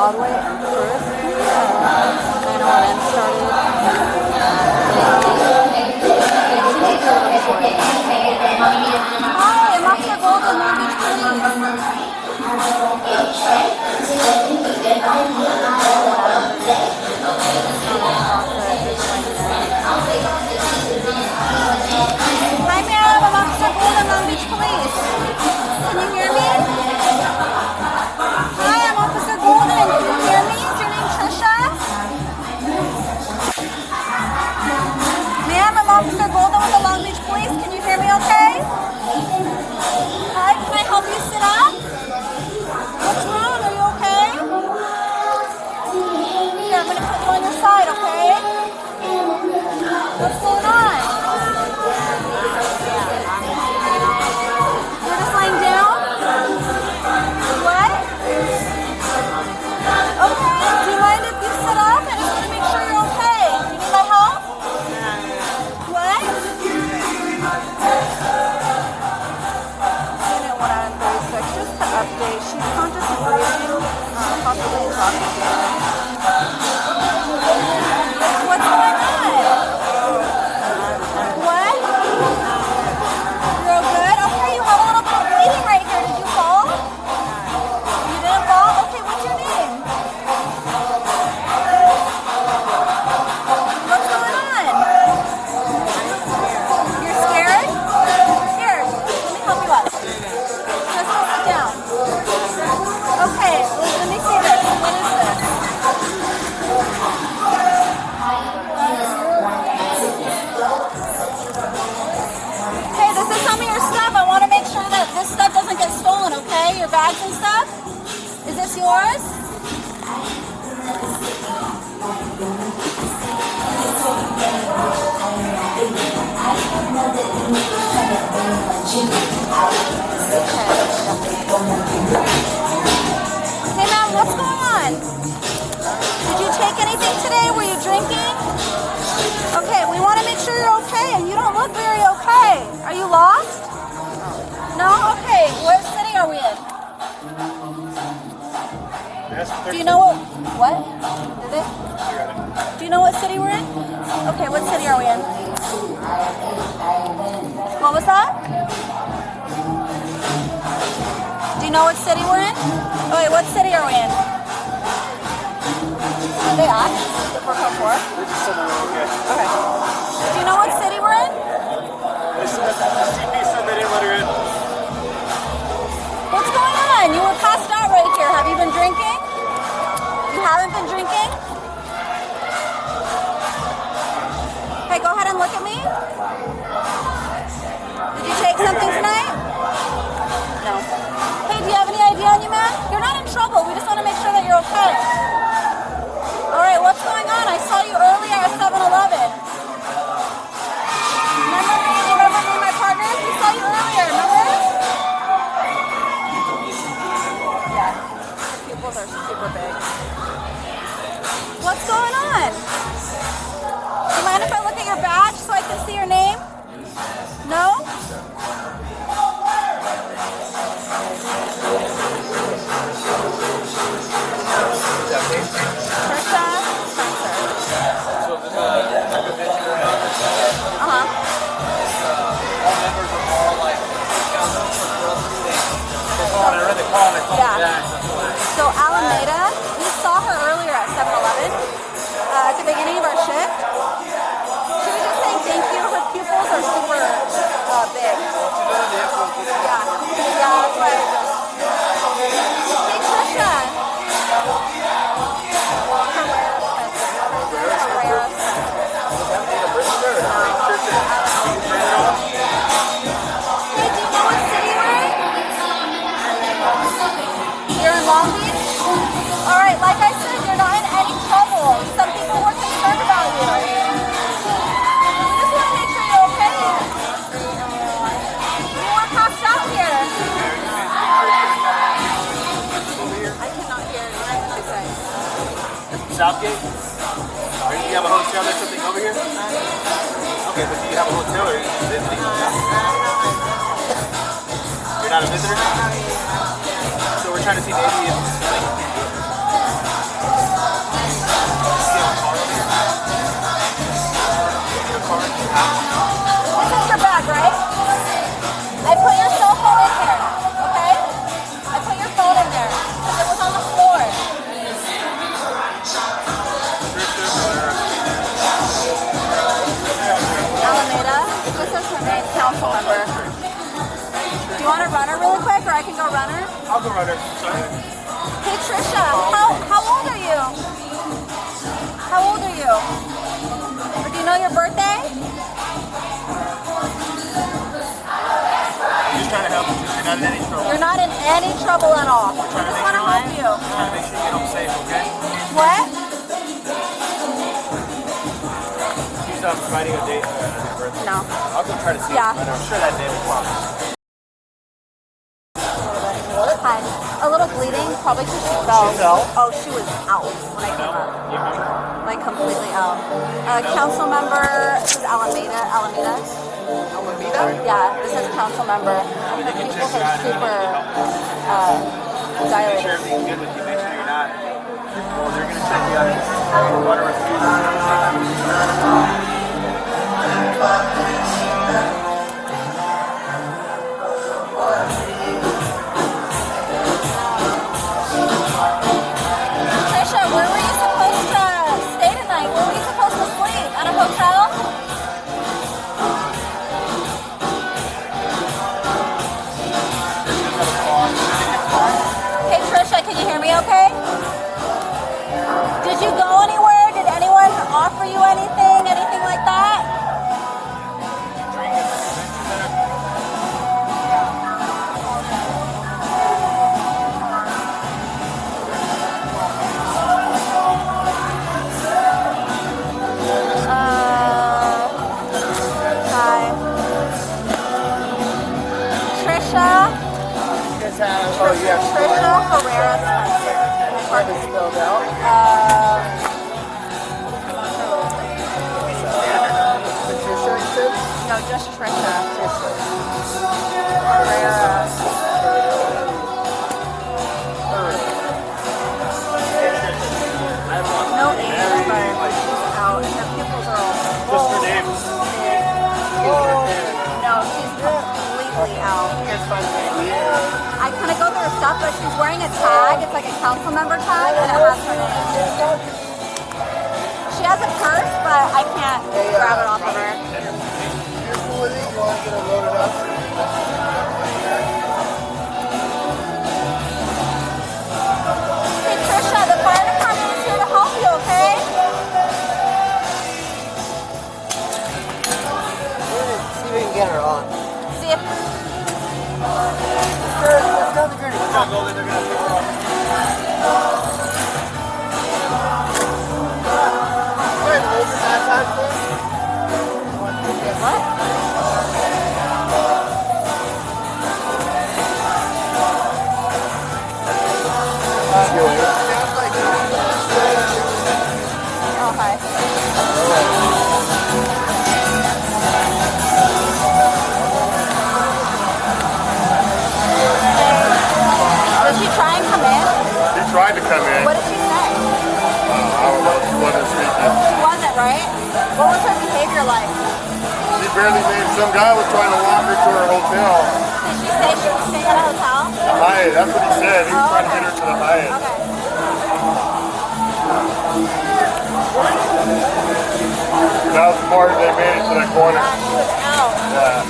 Broadway and First. 9/11 started. Hi, I'm Officer Golden, Long Beach Police. Hi, ma'am. I'm Officer Golden, Long Beach Police. Can you hear me? Hi, I'm Officer Golden. Can you hear me? Is your name Trisha? Ma'am, I'm Officer Golden with the Long Beach Police. Can you hear me okay? Hi, can I help you sit up? What's wrong? Are you okay? Here, I'm going to put you on your side, okay? What's going on? You're just lying down? What? Okay, do you mind if you sit up? I just want to make sure you're okay. Do you need my help? What? Unit 136, just to update, she's conscious and breathing, possibly intoxicated. What's going on? What? You're all good? Okay, you have a little bit of bleeding right here. Did you fall? You didn't fall? Okay, what's your name? What's going on? You're scared? Here, let me help you up. Just go sit down. Okay, let me see this. What is this? Hey, this is some of your stuff. I want to make sure that this stuff doesn't get stolen, okay? Your bags and stuff? Is this yours? Hey, ma'am, what's going on? Did you take anything today? Were you drinking? Okay, we want to make sure you're okay, and you don't look very okay. Are you lost? No? Okay, what city are we in? Do you know what? Did it? Do you know what city we're in? Okay, what city are we in? What was that? Do you know what city we're in? Oh, wait, what city are we in? Did they ask if we're code 4? Okay. Do you know what city we're in? The CP said they didn't let her in. What's going on? You were passed out right here. Have you been drinking? You haven't been drinking? Okay, go ahead and look at me. Did you take something tonight? No. Hey, do you have any ID on you, man? You're not in trouble. We just want to make sure that you're okay. All right, what's going on? I saw you earlier at 7-Eleven. Remember me? Do you remember me and my partners? We saw you earlier, remember? Yeah, your pupils are super big. What's going on? Do you mind if I look at your badge so I can see your name? No? Trish Spencer. All members are all like I read the call and they called me back. So Alameda, we saw her earlier at 7-Eleven at the beginning of our shift. She was just saying thank you. Her pupils are super big. Yeah, that's why I just... Hey, Trisha. Herrera Spencer. Hey, do you know what city we're in? You're in Long Beach? Alright, like I said, you're not in any trouble. Some people were concerned about you. We just want to make sure you're okay. You were passed out here. I cannot hear anything you say. Southgate? Or do you have a hotel or something over here? Okay, but do you have a hotel or are you visiting? You're not a visitor? So we're trying to see maybe if like or I can go run her? I'll go run her. Sorry. Hey Trisha, how old are you? How old are you? Or do you know your birthday? I'm just trying to help you. You're not in any trouble. You're not in any trouble at all. I just want to help you. I'm trying to make sure you get home safe, okay? What? She's writing a date for her birthday. No. I'll go try to see Yeah. her. I'm sure that day will come. Hi. A little bleeding, probably because she fell. She fell? Oh, she was out when I came up. You remember? Like completely out. Council member, this is Alameda. Alameda? Yeah, this is council member. The pupils are super Make sure dilated. everything's good with you. Make sure you're not. Well, they're going to check you out. You want to refuse. Trisha, where were you supposed to stay tonight? Where were you supposed to sleep? At a hotel? Hey Trisha, can you hear me okay? Did you go anywhere? Did anyone offer you anything? Anything like that? Hi. Trisha? Oh, yeah. Trish Herrera Spencer. Hard to spell out. Patricia, you said? No, just Trisha. Herrera. No age, but she's out, and her pupils are all Just her name. No, she's completely out. I couldn't go through her stuff, but she's wearing a tag. It's like a council member tag, and it has her name. She has a purse, but I can't grab it off of her. Hey Trisha, the fire department is here to help you, okay? See if we can get her on. See if Let's go to the gurney. I'll go in, they're going to pick her up. Wait, hold it that time for us. what? Oh, hi. Did she try and come in? He tried to come in. What did she say? I don't know if she wasn't speaking. She wasn't, right? What was her behavior like? She barely made. Some guy was trying to walk her to her hotel. Did she say she was staying at a hotel? The Hyatt. That's what he said. He was trying to get her to the Hyatt. Okay. That was the part they made it to that corner. She was out. Yeah.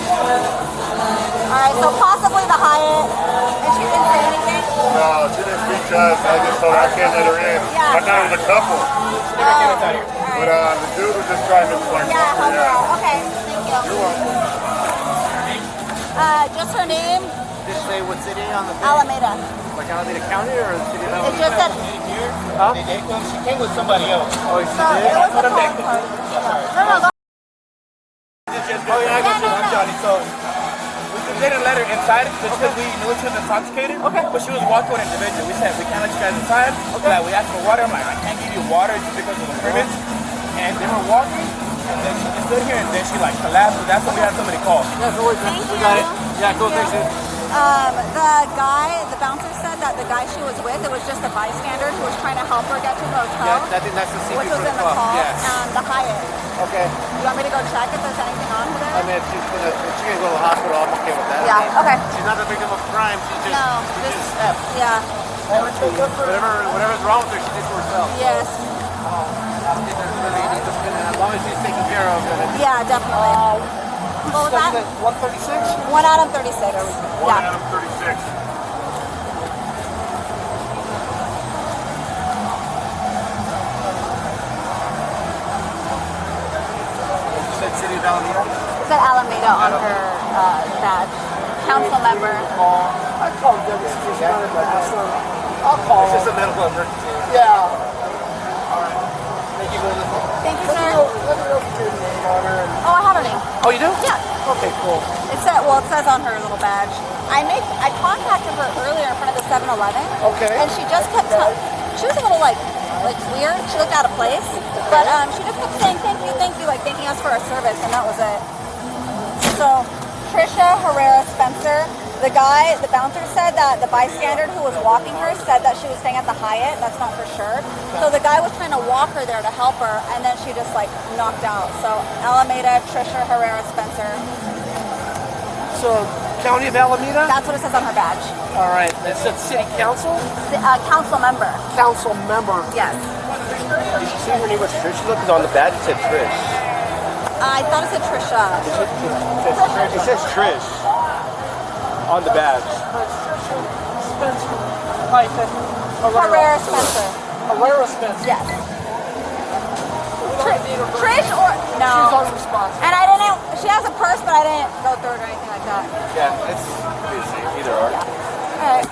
Alright, so possibly the Hyatt. And she didn't say anything? No, she didn't speak to us. I just told her I can't let her in. Yeah. I thought it was a couple. But Alright. the dude was just trying to like Yeah, help help her. her out. Yeah. Okay, thank you. You're welcome. Just her name, Just say what city on the Alameda. like Alameda County or the city of It Alameda? just said, Huh? She came with somebody else. Oh, you so it was a phone card. No, go. Oh, yeah, I got you. I'm Johnny. So, they didn't let her inside just because we knew she was intoxicated. Okay. But she was walking with an individual. We said, we can't let you guys inside. Okay. Like, we asked for water. I'm like, I can't give you water just because of the permits. And they were walking, and then she just stood here, and then she, like, collapsed. So that's when we had somebody call. Yeah, no worries. Thank you. got it. Yeah, cool. Thank Thanks, you. dude. The bouncer said that the guy she was with, it was just a bystander who was trying to help her get to the hotel, Yeah, I think that's the secret which was for in the the club. call, Yeah. and the Hyatt. Okay. You want me to go check if there's anything on her there? I mean, if she's gonna go to the hospital, I'm okay with that. Yeah, okay. She's not the victim of crime. She's just, No, she's just- just F. Yeah, Whatever's wrong with her, she did for herself. yes. As long as she's taken care of. Yeah, definitely. What was that? 136? 1 out of 36. One Yeah. Adam 36. of Alameda? It said Alameda on her badge. Council member. I called Debbie. She's not in my house. I'll call It's her. just a medical emergency. Yeah. Thank you, Melissa. Thank you, Let sir. me know if you get a name on her. Oh, I have her name. Oh, you do? Yeah. Okay, cool. It says on her little badge. I contacted her earlier in front of the 7-Eleven. Okay. And she just kept she was a little like weird. She looked out of place. But she just kept saying thank you, like thanking us for our service, and that was it. So Trish Herrera Spencer, the bouncer said that the bystander who was walking her said that she was staying at the Hyatt. That's not for sure. So the guy was trying to walk her there to help her, and then she just like knocked out. So Alameda, Trish Herrera Spencer. So, County of Alameda? That's what it says on her badge. All right. It said City Council? Council member. Council member. Yes. Did you see her name was Trish? Look, on the badge it said Trish. I thought it said Trisha. It says Trish on the badge. Spencer. Herrera Spencer. Herrera Spencer. Yes. Trish or no? She's unresponsive. And I didn't. She has a purse, but I didn't go through it or anything like that. Yeah, it's either or. All right.